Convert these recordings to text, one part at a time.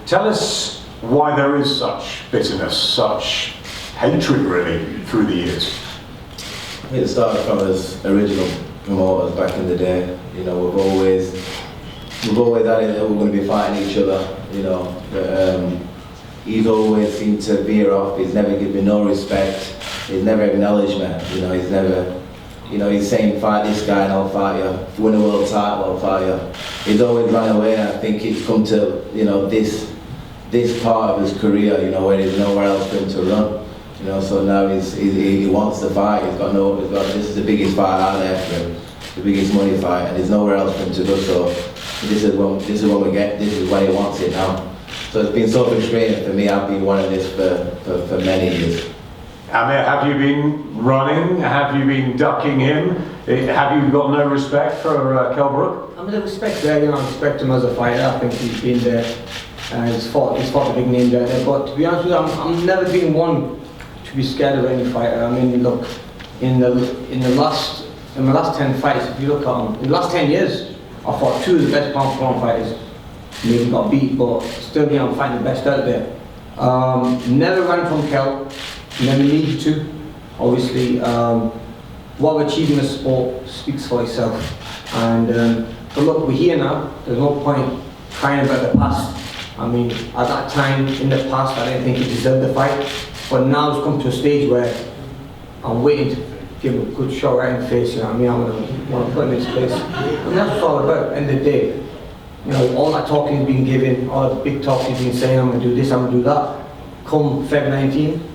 Tell us why there is such bitterness, such hatred really through the years. It started from us original promoters back in the day. You know, we've always had it that we're going to be fighting each other. You know, but, he's always seemed to veer off. He's never given me no respect. He's never acknowledged me. You know, he's never. You know, he's saying fight this guy and I'll fight you. Win a world title, I'll fight you. He's always run away, and I think it's come to, you know, this part of his career, you know, where there's nowhere else for him to run. You know, so now he wants to fight. This is the biggest fight out there for him, the biggest money fight, and there's nowhere else for him to go. So this is what we get. This is why he wants it now. So it's been so frustrating for me. I've been wanting this for many years. Amir, have you been running? Have you been ducking him? Have you got no respect for KELL BROOK? I mean, the respect there, you know, I respect him as a fighter. I think he's been there. He's fought a big name there. But to be honest with you, I'm never been one to be scared of any fighter. I mean, look, in the last 10 fights, if you look at them, in the last 10 years, I fought two of the best pound-for-pound fighters. Maybe got beat, but still, you know, I'm fighting the best out there. Never ran from KELL. Never needed to. Obviously, what we've achieved in the sport speaks for itself. And but look, we're here now. There's no point crying about the past. I mean, at that time in the past, I didn't think he deserved the fight. But now it's come to a stage where I'm waiting to give him a good shot right in the face. You know what I mean? I want to put him in his place. And that's what it's all about. At the end of the day, you know, all that talking has been given, all the big talk he's been saying, I'm going to do this, I'm going to do that. Come February 19.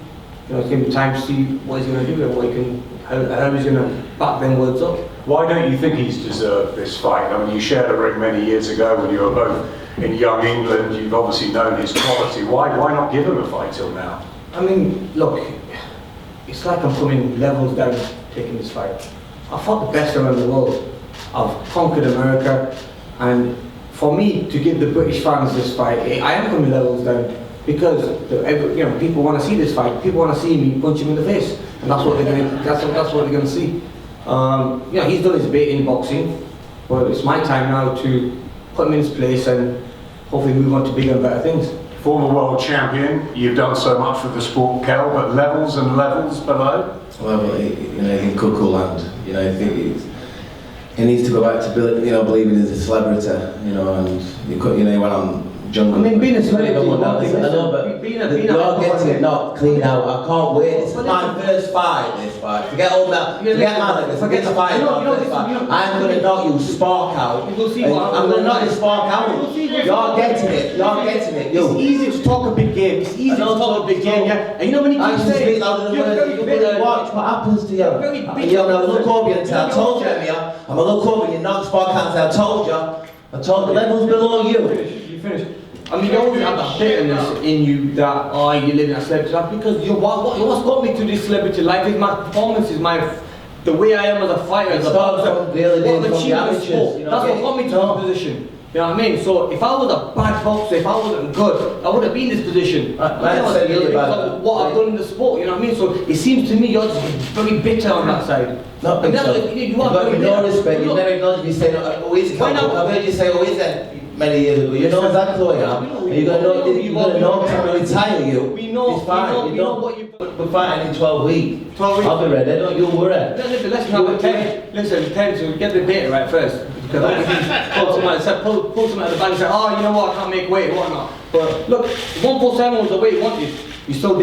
You know, it's going to be time to see what he's going to do and how he's going to back them words up. Why don't you think he's deserved this fight? I mean, you shared a ring many years ago when you were both in young England. You've obviously known his quality. Why not give him a fight till now? I mean, look, it's like I'm coming levels down taking this fight. I fought the best around the world. I've conquered America, and for me to give the British fans this fight, I am coming levels down. Because you know, people want to see this fight. People want to see me punch him in the face, and that's what they're going to. That's what they're going to see. You know, he's done his bit in boxing, but it's my time now to put him in his place and hopefully move on to bigger and better things. Former world champion, you've done so much for the sport, KELL, but levels and levels below. Well, you know, in cuckoo land, you know, I think he needs to go back to believing he's a celebrity, you know, and you know, when I'm jungle. I mean, being a celebrity, I know, but you're getting it not clean out. I can't wait. This is my first fight. This fight. Forget all that. Forget the fight. I'm gonna knock you spark out. I'm gonna knock you spark out. You're getting it. You're getting it. It's easy to talk a big game. It's easy to talk a big game. Yeah. And you know when you keep saying, watch what happens to you. I'm gonna look over you and say, I told you, Amir. I'm gonna look over you and knock spark out and say, I told you. I told the levels below you. You finished. I mean, you always have that bitterness in you that, oh, you live in a celebrity life, because what's got me to this celebrity life is my performance, is the way I am as a fighter, as a boxer, that's what got me to this position. You know what I mean? So if I was a bad boxer, if I wasn't good, I wouldn't have been in this position. What I've done in the sport, you know what I mean? So it seems to me you're just very bitter on that side. Not big so. You are very no respect. You never acknowledge me saying, oh, is it? I've heard you say, oh, is it? Many years ago. You know exactly who I am. You're going to know to retire you. We know what you've done. We're fighting in 12 weeks. 12 weeks. I'll be ready. Don't you worry. Let's have a 10. Listen, 10, so get the data right first. Because pull something out of the bag and say, oh, you know what, I can't make weight or whatnot. But look, 147 was the weight you wanted. You still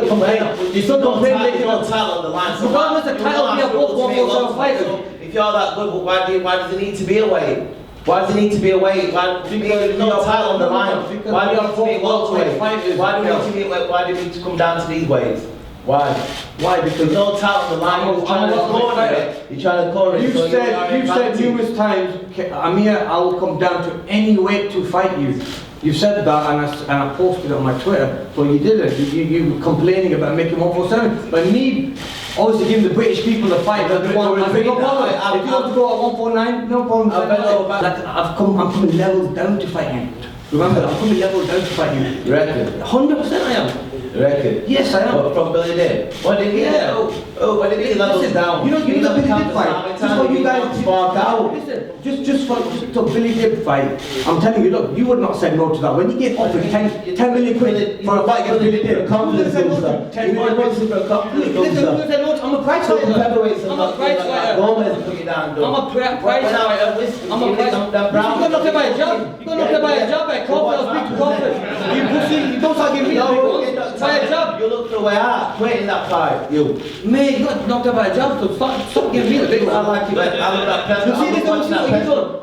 complain. You still complain. No title on the line. Regardless of title, we are both 147 fighters. If you're that good, why does it need to be a weight? Why does it need to be a weight? Why do there's no title on the line? Why do you have to be welterweight? Why do we need to come down to these weights? Why? Because no title on the line. You're trying to corner it. You've said numerous times, Amir, I will come down to any weight to fight you. You've said that, and I posted it on my Twitter, but you didn't. You were complaining about making 147. But me, obviously giving the British people the fight that they want. If you want to go at 149, no problem. I'm coming levels down to fight you. Remember, I'm coming levels down to fight you. You reckon? 100% I am. record. Record? Yes, I am. What, from Billy Dip? What did he Yeah. What did he levels Listen, down? you know the Billy Dip fight. Just what you guys sparked out. Listen, just for the Billy Dip fight. I'm telling you, look, you would not say no to that. When you get offered 10 million quid for a fight against Billy Dip, confidence booster. 10 million quid for a confidence booster. I'm a prize fighter. I'm a prize fighter. Gomez put you down. I'm a prize fighter. I'm a prize fighter. You got knocked out by a jab. You got knocked out by a jab by Crawford. I'll speak to Crawford. You pussy. You don't start giving me the big ones. By a jab. You look the way out. Quitting that fight. You. Mate, you got knocked out by a jab, so stop giving me the big ones. I like you. I love that press.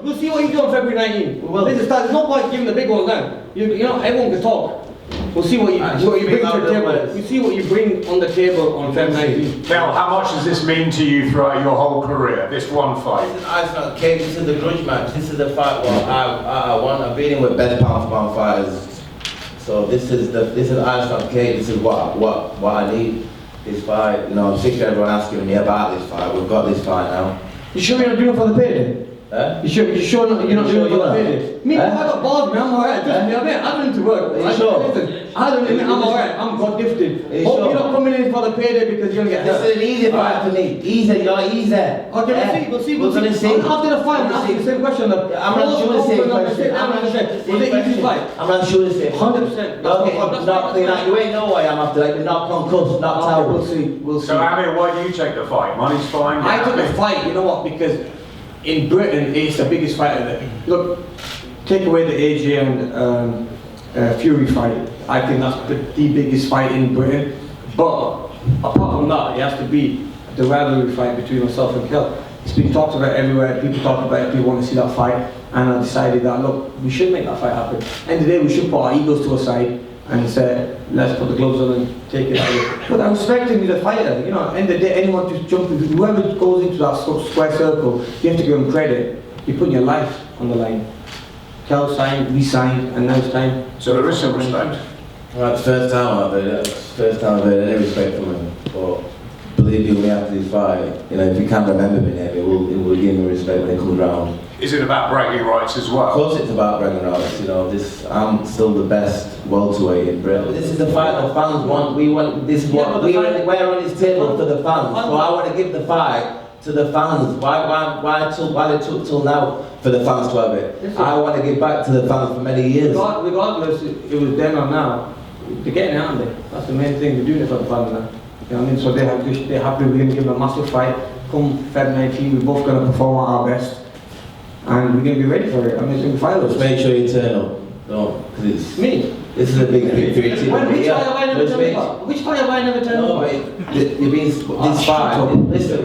We'll see what he's doing on February 19th. There's no point giving the big ones now. You know, everyone can talk. We'll see what you bring to the table. We'll see what you bring on the table on February 19th. Kel, how much does this mean to you throughout your whole career, this one fight? This is the grudge match. This is the fight what I want. I've been in with best pound for pound fighters. So this is Ice Not Cake. This is what I need. This fight. You know, I'm sick of everyone asking me about this fight. We've got this fight now. You sure you're not doing it for the payday? You sure you're not doing it for the payday? Me, I got balls, man. I'm alright. I don't need to work. Are you sure? Listen, I'm alright. I'm God gifted. Hope you're not coming in for the payday because you're gonna get hurt. This is an easy fight for me. Easy, you're easy. Okay, we'll see. After the fight, I'm asking the same question. I'm not sure the same question. Was it easy fight? I'm not sure the same. 100%. Okay, you ain't know why I'm after. Like, not concussed, knocked out. We'll see. So Amir, why do you take the fight? Money's fine. I took the fight, you know what, because in Britain it's the biggest fight of it. Look, take away the AJ and Fury fight, I think that's the biggest fight in Britain. But apart from that, it has to be the rivalry fight between myself and Kel. It's been talked about everywhere, people talk about it, people want to see that fight, and I decided that, look, we should make that fight happen. End of the day, we should put our egos to a side and say, let's put the gloves on and take it out. But I respect him, he's a fighter. You know, end of the day, anyone just jump, whoever goes into that square circle, you have to give him credit. You're putting your life on the line. Kel signed, we signed, and now it's time. So there is some respect. Well, it's the first time I've heard it. First time I've heard any respect from him. But believe you me, after this fight, you know, if you can't remember me name, it will give me respect when it comes round. Is it about bragging rights as well? Of course it's about bragging rights, you know, I'm still the best welterweight in Britain. This is the fight the fans want, we're on this table for the fans, so I want to give the fight to the fans. Why it took till now for the fans to have it? I want to give back to the fans for many years. Regardless, it was then or now, they're getting out there. That's the main thing, they're doing it for the fans now. You know what I mean? So they're happy we're going to give them a massive fight. Come Feb 19, we're both going to perform at our best. And we're going to be ready for it. I mean, it's going to be fire. Just make sure you turn up. No, because it's... Me? This is a big thing for your team. Which fight have I never turned up? Which fight have I never turned up? No, you've been... This fight... Listen,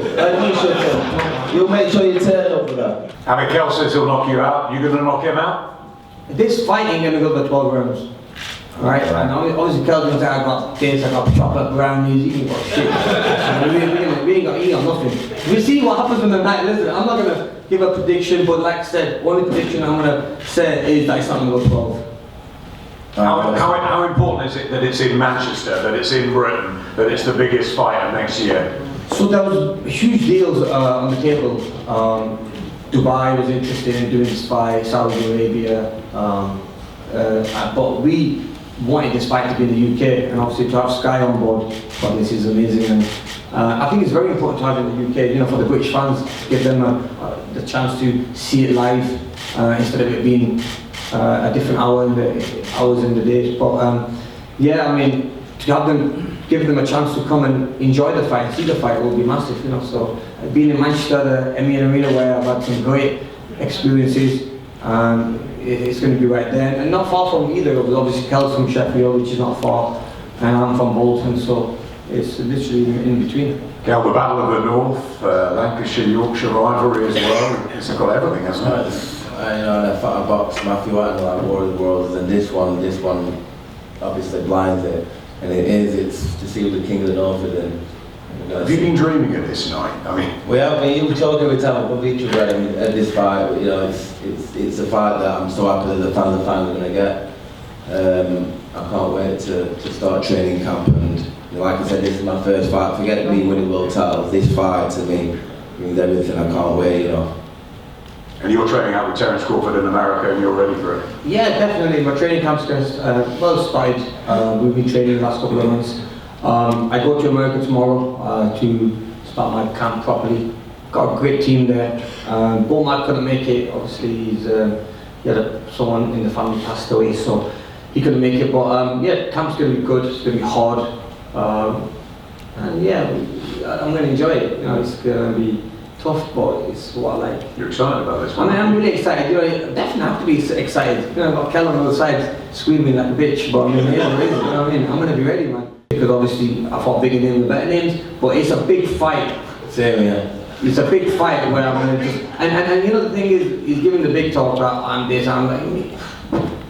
you'll make sure you turn up for that. Amir, Kel says he'll knock you out. You going to knock him out? This fight ain't going to go for 12 rounds. Alright, and obviously Kel's going to say, I got this, I got chocolate brownies, you ain't got shit. we ain't got nothing. We'll see what happens in the night. Listen, I'm not going to give a prediction, but like I said, only prediction I'm going to say is that it's not going to go 12. How important is it that it's in Manchester, that it's in Britain, that it's the biggest fight of next year? So there was huge deals on the table. Dubai was interested in doing this fight, Saudi Arabia, but we wanted this fight to be in the UK, and obviously to have Sky on board, but this is amazing. And I think it's very important to have it in the UK, you know, for the British fans, give them the chance to see it live instead of it being a different hours in the day. But yeah, I mean, to have them, give them a chance to come and enjoy the fight, see the fight will be massive, you know. So being in Manchester, the Amir Arena, where I've had some great experiences, it's going to be right there, and not far from either of us. Obviously, Kel's from Sheffield, which is not far, and I'm from Bolton, so it's literally in between. Kel, the Battle of the North, Lancashire, Yorkshire rivalry as well. It's got everything, hasn't it? You know, I fought a box, Matthew White, and like War of the Worlds, and this one obviously blinds it, and it's to see the King of the North again. Have you been dreaming of this night? I mean, we have. You talk every time about each other at this fight. You know, it's a fight that I'm so happy that the fans are finally going to get. I can't wait to start training camp, and you know, like I said, this is my first fight. Forget me winning world titles. This fight to me means everything. I can't wait. You know. And you're training out with Terence Crawford in America and you're ready for it? Yeah, definitely. My training camp's just well started. We've been training the last couple of months. I go to America tomorrow to start my camp properly. Got a great team there. Matt couldn't make it. Obviously, he had someone in the family passed away, so he couldn't make it. But yeah, camp's going to be good. It's going to be hard. And yeah, I'm going to enjoy it. You know, it's going to be tough, but it's what I like. You're excited about this I one? mean, I'm really excited. You know, I definitely have to be excited. You know, I've got Kell on the other side screaming like a bitch, but I mean, yeah, you know what I mean? I'm going to be ready, man. Because obviously, I fought bigger names and better names, but it's a big fight. Same, yeah. It's a big fight where I'm going to just... And you know, the thing is, he's giving the big talk that I'm this, I'm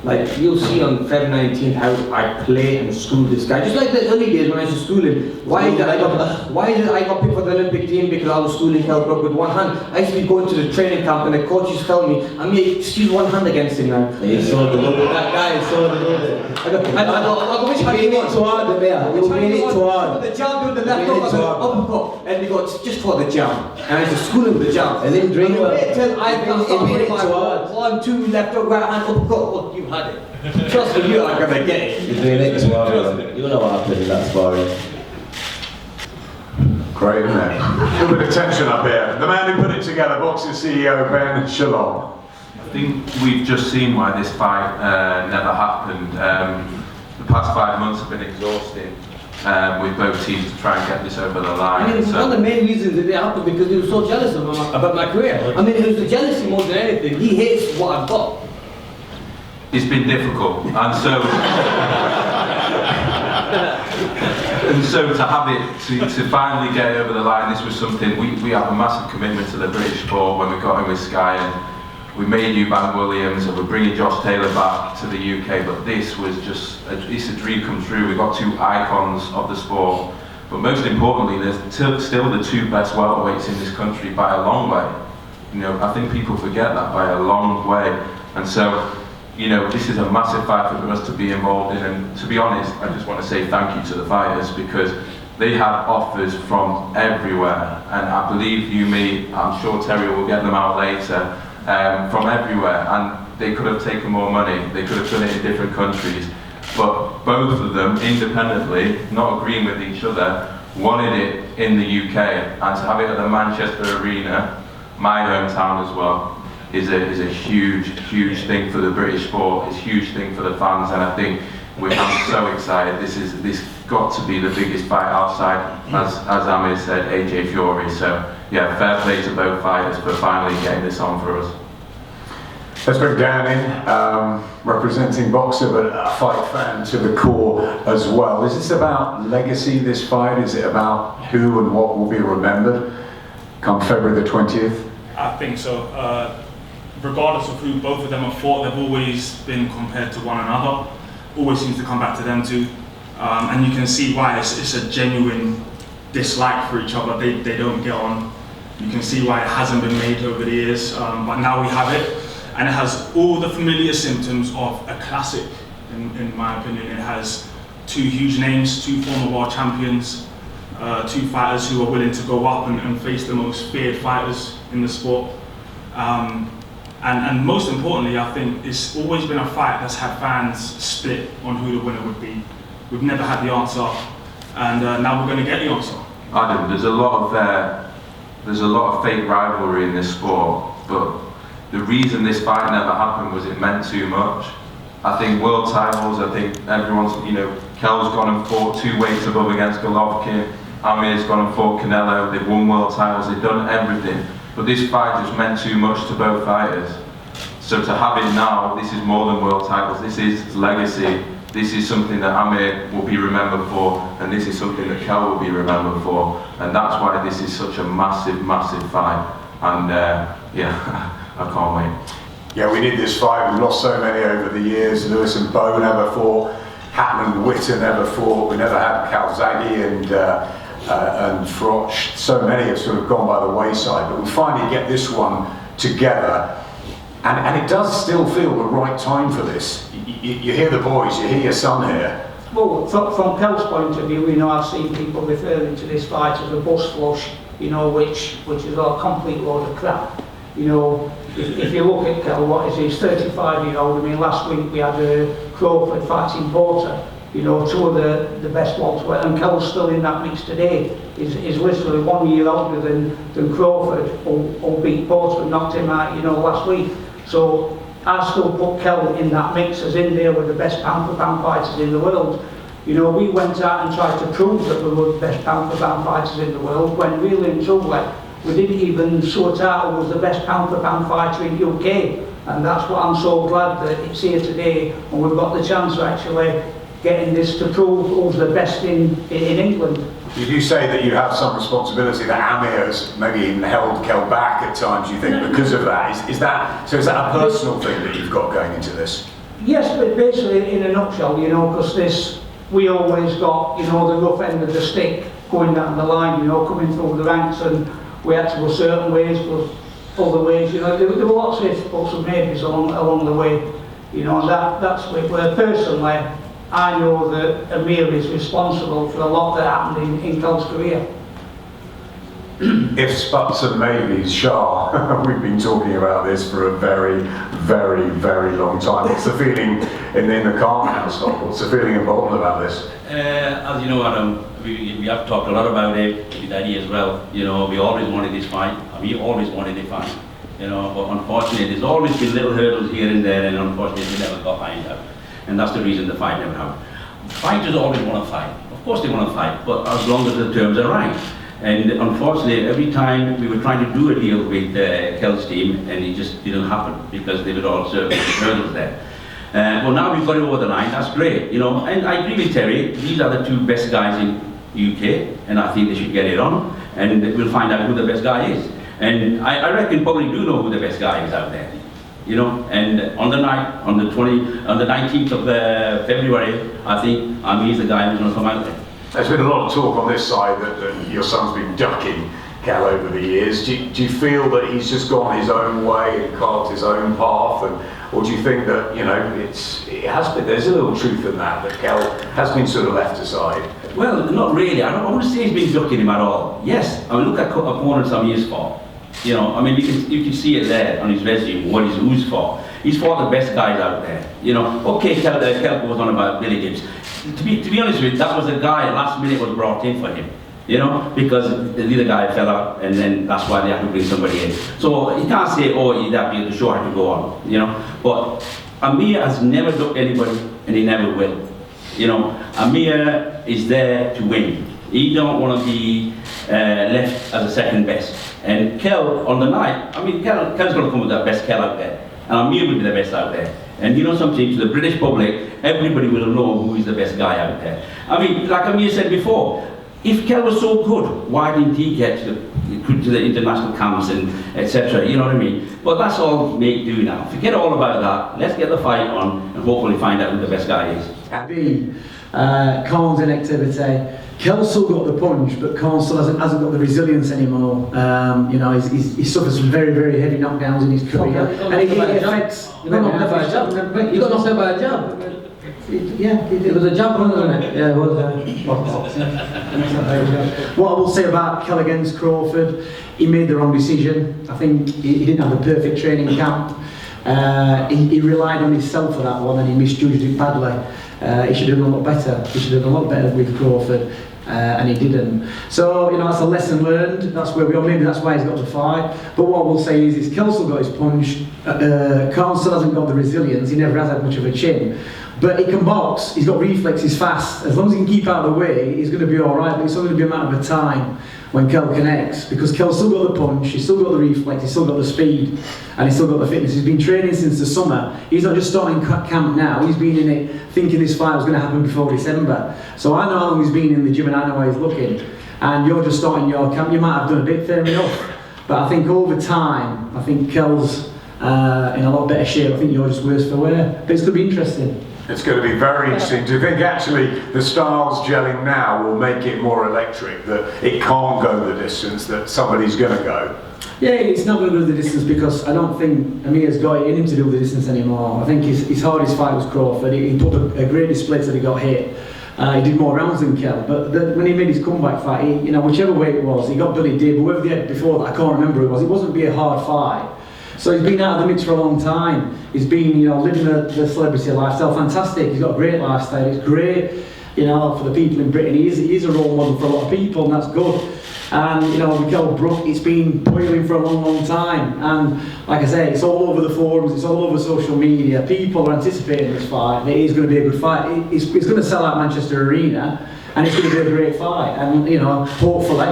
like, you'll see on February 19th how I play and school this guy. Just like the early days when I used to school him. Why is it I got picked for the Olympic team? Because I was schooling KELL BROOK with one hand. I used to be going to the training camp and the coaches tell me, Amir, just use one hand against him now. He's so deluded. That guy is so deluded. I go, which hand do you want? Too hard, Amir. You made it too hard. The jab, do the left hook, and the uppercut. And they go, just for the jab. And I used to school him with the jab. And then drink well. Wait till I made it too hard. 1, 2, left hook, right hand, uppercut. Well, you had it. Trust me, you are gonna get it. You're doing it too hard. You know what happened in that sparring. Great, isn't it? A little bit of tension up here. The man who put it together, BOXXER CEO Ben Shalom. I think we've just seen why this fight never happened. The past 5 months have been exhausting with both teams to try and get this over the line. I mean, one of the main reasons that it happened because he was so jealous about my career. I mean, it was the jealousy more than anything. He hates what I've got. It's been difficult, and so to have it, to finally get it over the line, this was something, we have a massive commitment to the British sport when we got in with Sky, and we made Eubank Williams, and we're bringing Josh Taylor back to the UK, but this was just, it's a dream come true. We got 2 icons of the sport, but most importantly, there's still the 2 best welterweights in this country by a long way. You know, I think people forget that by a long way, and so, you know, this is a massive fight for us to be involved in, and to be honest, I just want to say thank you to the fighters because they had offers from everywhere, and I believe you, me, I'm sure Terry will get them out later, from everywhere, and they could have taken more money, they could have done it in different countries, but both of them independently, not agreeing with each other, wanted it in the UK, and to have it at the Manchester Arena, my hometown as well, is a huge thing for the British sport. It's a huge thing for the fans, and I think I'm so excited. This got to be the biggest fight outside, as Amir said, AJ Fury. So yeah, fair play to both fighters for finally getting this on for us. Let's bring Dan in, representing BOXXER, but a fight fan to the core as well. Is this about legacy, this fight? Is it about who and what will be remembered come February the 20th? I think so. Regardless of who both of them have fought, they've always been compared to one another. Always seems to come back to them two. And you can see why it's a genuine dislike for each other. They don't get on. You can see why it hasn't been made over the years, but now we have it. And it has all the familiar symptoms of a classic, in my opinion. It has 2 huge names, 2 former world champions, 2 fighters who are willing to go up and face the most feared fighters in the sport. And most importantly, I think it's always been a fight that's had fans split on who the winner would be. We've never had the answer, and now we're going to get the answer. Adam, there's a lot of fake rivalry in this sport, but the reason this fight never happened was it meant too much. I think world titles, I think everyone's, you know, Kell's gone and fought 2 weights above against Golovkin, Amir's gone and fought Canelo, they've won world titles, they've done everything. But this fight just meant too much to both fighters. So to have it now, this is more than world titles, this is legacy. This is something that Amir will be remembered for, and this is something that Kell will be remembered for. And that's why this is such a massive fight. And yeah, I can't wait. Yeah, we need this fight. We've lost so many over the years. Lewis and Bowe never fought. Hatton and Witter never fought. We never had Calzaghe and Froch. So many have sort of gone by the wayside. But we finally get this one together. And it does still feel the right time for this. You hear the boys, you hear your son here. Well, from Kell's point of view, you know, I've seen people referring to this fight as a bus flush, you know, which is a complete load of crap. You know, if you look at Kell, what is he, he's 35-year-old. I mean, last week we had Crawford fighting Porter, you know, two of the best ones, and Kell's still in that mix today. He's literally 1 year older than Crawford, who beat Porter and knocked him out, you know, last week. So I still put Kell in that mix as in there with the best pound-for-pound fighters in the world. You know, we went out and tried to prove that we were the best pound-for-pound fighters in the world, when really and truly we didn't even sort out who was the best pound-for-pound fighter in UK. And that's what I'm so glad that it's here today, and we've got the chance of actually getting this to prove who's the best in England. You do say that you have some responsibility, that Amir has maybe even held Kell back at times, you think, because of that. Is that a personal thing that you've got going into this? Yes, but basically in a nutshell, you know, because this, we always got, you know, the rough end of the stick going down the line, you know, coming through the ranks, and we had to go certain ways, but other ways, you know, there were lots of ifs, buts and maybes along the way, you know, and that's where personally, I know that Amir is responsible for a lot that happened in Kell's career. Ifs, buts and maybes, Shah, we've been talking about this for a very, very, very long time. What's the feeling in the Khan household? What's the feeling in Bolton about this? As you know, Adam, we have talked a lot about it with Eddie as well. You know, we always wanted this fight, and we always wanted a fight. You know, but unfortunately, there's always been little hurdles here and there, and unfortunately, we never got ironed out. And that's the reason the fight never happened. Fighters always want to fight. Of course they want to fight, but as long as the terms are right. And unfortunately, every time we were trying to do a deal with Kell's team, and it just didn't happen because they were all serving the hurdles there. Well, now we've got it over the line. That's great, you know. And I agree with Terry. These are the two best guys in UK, and I think they should get it on. And we'll find out who the best guy is. And I reckon probably do know who the best guy is out there. You know, and on the night, on the 19th of February, I think Amir's the guy who's going to come out there. There's been a lot of talk on this side that your son's been ducking Kell over the years. Do you feel that he's just gone his own way and carved his own path, or do you think that, you know, there's a little truth in that Kell has been sort of left aside? Well, not really. I don't want to say he's been ducking him at all. Yes, I mean, look at opponents Amir's fought. You know, I mean, you can see it there on his resume, what who's fought. He's fought the best guys out there. You know, okay, Kell goes on about Billy Gibbs. To be honest with you, that was a guy last minute was brought in for him. You know, because the other guy fell out, and then that's why they had to bring somebody in. So you can't say, oh, the show had to go on. You know, but Amir has never ducked anybody, and he never will. You know, Amir is there to win. He don't want to be left as a second best. And Kell on the night, I mean, Kell's going to come with the best Kell out there, and Amir will be the best out there. And you know something, to the British public, everybody will know who is the best guy out there. I mean, like Amir said before, if Kell was so good, why didn't he get to the international camps and etc. You know what I mean? But that's all make do now. Forget all about that. Let's get the fight on and hopefully find out who the best guy is. Khan's inactivity. Kell's still got the punch, but Khan still hasn't got the resilience anymore. You know, he's suffered some very, very heavy knockdowns in his career. And it affects... You got knocked out by a jab. You got knocked out by a jab. Yeah, he did. It was a jab, wasn't it? Yeah, it was. What I will say about Kell against Crawford, he made the wrong decision. I think he didn't have the perfect training camp. He relied on himself for that one, and he misjudged it badly. He should have done a lot better. He should have done a lot better with Crawford, and he didn't. So, you know, that's a lesson learned. That's where we are. Maybe that's why he's got the fight. But what I will say is Kell still got his punch. Khan still hasn't got the resilience. He never has had much of a chin. But he can box. He's got reflex. He's fast. As long as he can keep out of the way, he's going to be all right. But it's only going to be a matter of time when Kell connects, because Kell's still got the punch, he's still got the reflex, he's still got the speed, and he's still got the fitness. He's been training since the summer. He's not just starting camp now, he's been in it thinking this fight was going to happen before December. So I know how long he's been in the gym and I know how he's looking. And you're just starting your camp, you might have done a bit, fair enough. But I think over time, I think Kell's in a lot better shape. I think you're just worse for wear. But it's going to be interesting. It's going to be very interesting. Do you think actually the styles gelling now will make it more electric, that it can't go the distance that somebody's going to go? Yeah, it's not going to go the distance because I don't think Amir's got it in him to do the distance anymore. I think his hardest fight was Crawford. He put a great display till he got hit. He did more rounds than Kell, but when he made his comeback fight, you know, whichever way it was, he got Billy Dib, whoever they had before that, I can't remember who it was. It wasn't be a hard fight. So he's been out of the mix for a long time. He's been, you know, living the celebrity lifestyle. Fantastic. He's got a great lifestyle. It's great, you know, for the people in Britain. He's a role model for a lot of people, and that's good. And, you know, with KELL BROOK, it's been boiling for a long, long time. And like I say, it's all over the forums, it's all over social media. People are anticipating this fight. It is going to be a good fight. It's going to sell out Manchester Arena, and it's going to be a great fight. And, you know, hopefully,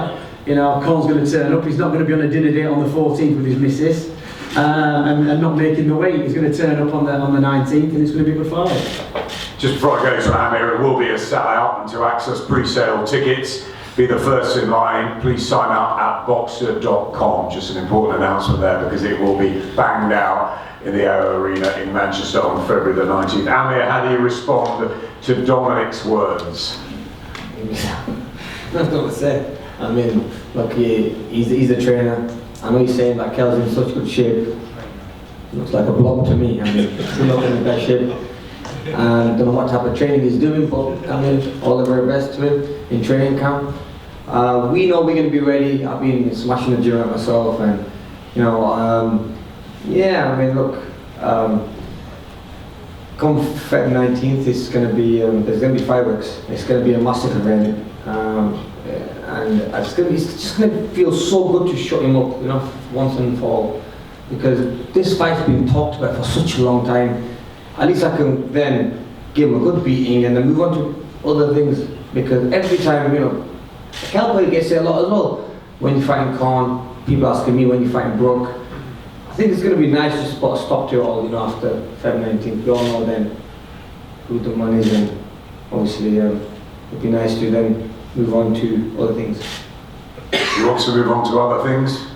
you know, Con's going to turn up. He's not going to be on a dinner date on the 14th with his missus and not making the weight. He's going to turn up on the 19th, and it's going to be a good fight. Just before I go to Amir, it will be a sellout, and to access pre-sale tickets, be the first in line, please sign up at BOXXER.com. Just an important announcement there, because it will be banged out in the Arrow Arena in Manchester on February the 19th. Amir, how do you respond to Dominic's words? That's what I said. I mean, look, he's a trainer. I know he's saying that Kell's in such good shape. Looks like a blob to me. I mean, he's not in the best shape. And don't know what type of training he's doing, but I mean, all the very best to him in training camp. We know we're going to be ready. I've been smashing the gym out myself, and you know, yeah. I mean, look, come February 19th, it's going to be there's going to be fireworks. It's going to be a massive event, and it's just going to feel so good to shut him up, you know, once and for all, because this fight's been talked about for such a long time. At least I can then give him a good beating and then move on to other things, because every time, you know, KELL gets it a lot as well. When you're fighting Con, people asking me when you're fighting Brook. I think it's going to be nice to put a stop to it all, you know, after February 19th. We all know then who the man is, and obviously it'd be nice to then move on to other things. You want to move on to other things?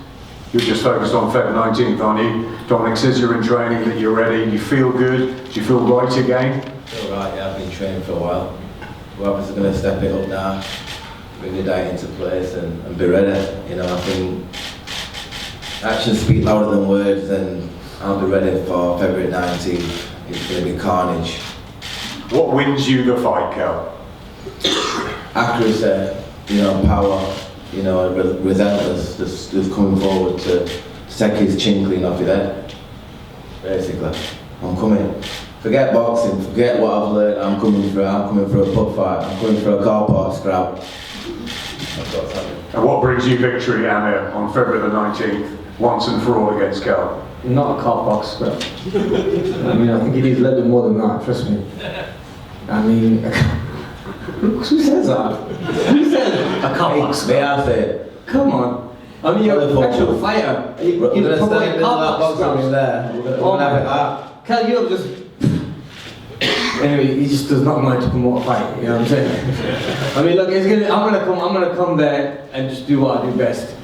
You're just focused on February 19th, aren't you? Dominic says you're in training, that you're ready, you feel good, do you feel right again? I feel right, yeah, I've been training for a while. We're going to step it up now, bring the diet into place and be ready. You know, I think actions speak louder than words, and I'll be ready for February 19th. It's going to be carnage. What wins you the fight, KELL? Accuracy, you know, power, you know, relentless, just coming forward to take his chin clean off your head. Basically, I'm coming. Forget boxing, forget what I've learned. I'm coming for a pub fight. I'm coming for a car park scrap. That's what's happening. And what brings you victory, Amir, on February the 19th, once and for all against KELL? Not a car box scrap. I mean, I think he needs a little bit more than that, trust me. I mean, who says that? Who says a car box scrap? They are saying. Come on. I mean, you're a actual fighter. We're going to stand in the middle of that box room there. We're going to have it up. KELL, you're just... Anyway, he just does not mind to promote a fight, you know what I'm saying? I mean, look, I'm gonna come there and just do what I do best.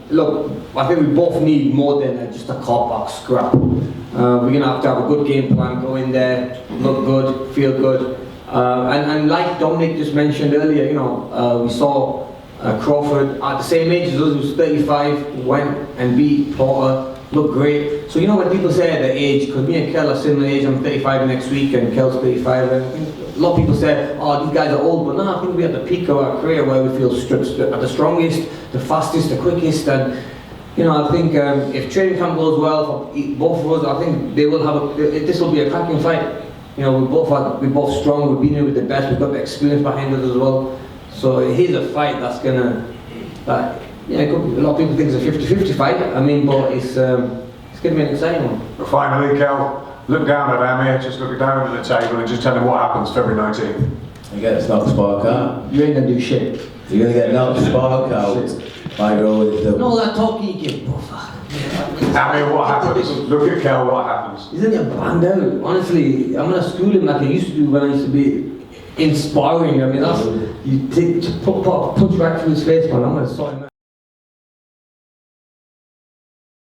Look, I think we both need more than just a car box scrap. We're gonna have a good game plan, go in there, look good, feel good. And like Dominic just mentioned earlier, you know, we saw Crawford at the same age as us, who was 35, went and beat Porter, looked great. So you know when people say at the age, because me and KELL are similar age, I'm 35 next week and KELL's 35, and I think a lot of people say, oh, these guys are old, but no, I think we're at the peak of our career where we feel at the strongest, the fastest, the quickest, and you know, I think if training camp goes well for both of us, I think they will have this will be a cracking fight. You know, we're both strong, we've been here with the best, we've got the experience behind us as well. So here's a fight that's gonna, yeah, a lot of people think it's a 50-50 fight. I mean, but it's gonna be an exciting one. Well, finally, KELL, look down at Amir, just look down at the table and just tell him what happens February 19th. You get knocked spark out. You ain't gonna do shit. You're going to get knocked spark out. My girl with the... No, that talking you give. Oh, fuck. Amir, what happens? Look at KELL, what happens? He's gonna get banned out. Honestly, I'm gonna school him like I used to do when I used to be inspiring. I mean, that's you punch right through his face, man. I'm gonna sort him out.